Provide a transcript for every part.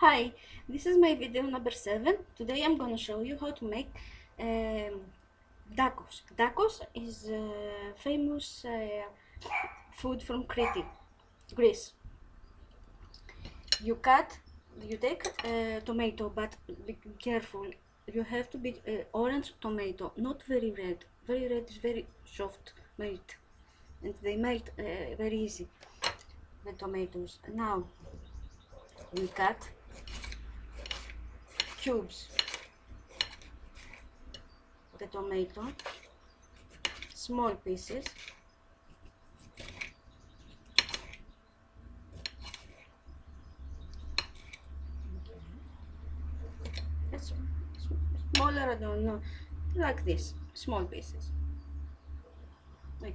Hi, this is my video number 7. Today I'm going to show you how to make ntakos. Ntakos is famous food from Crete, Greece. You take tomato, but be careful. You have to be orange tomato, not very red. Very red is very soft melt, and they melt very easy. The tomatoes. Now we cut cubes the tomato, small pieces, it's smaller, I don't know, like this, small pieces. Okay,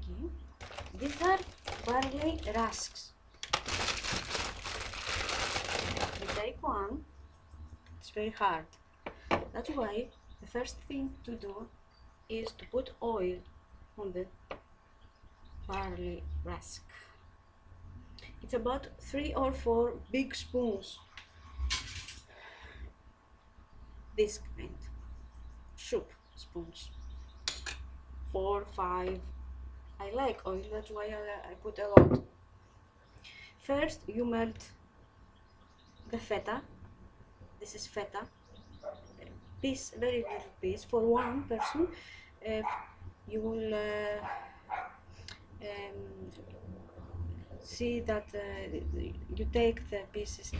these are barley rusks. You take one, it's very hard. That's why the first thing to do is to put oil on the barley rusk. It's about 3 or 4 big spoons. This kind, soup spoons. 4, 5. I like oil, that's why I put a lot. First, you melt the feta. This is feta. Piece, very little piece for one person. You will see that you take the pieces.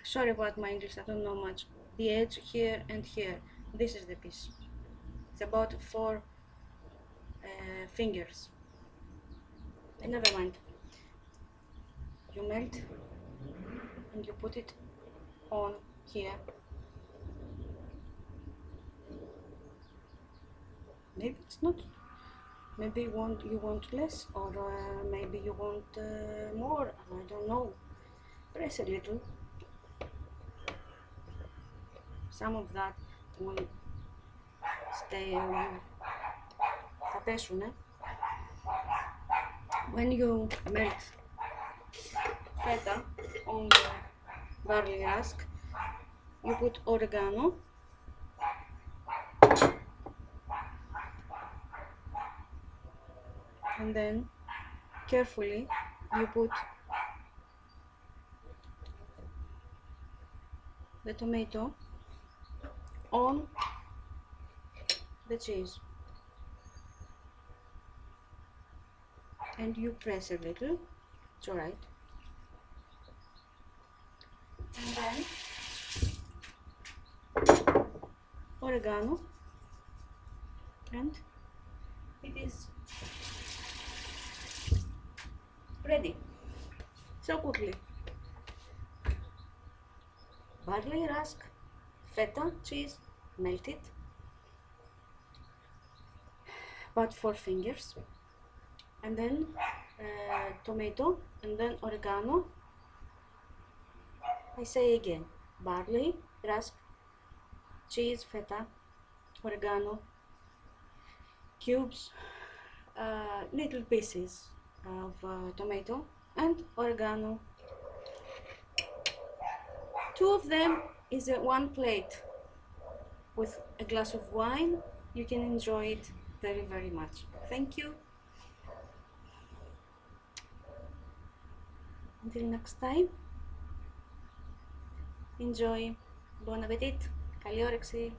Sorry about my English, I don't know much. The edge here and here. This is the piece. It's about 4 fingers. Never mind. You melt and you put it on here. Maybe it's not. Maybe you want less, or maybe you want more. I don't know. Press a little. Some of that will stay. Θα πέσουνε. When you melt feta on the barley rusk, you put oregano. And then carefully you put the tomato on the cheese and you press a little, it's alright. And then oregano, and it is ready so quickly. Barley rusk, feta cheese, melted, about 4 fingers, and then tomato, and then oregano. I say again, barley rusk, cheese, feta, oregano, cubes, little pieces of tomato and oregano. 2 of them is one plate. With a glass of wine, you can enjoy it very, very much. Thank you. Until next time. Enjoy. Bon appetit. Καλή όρεξη.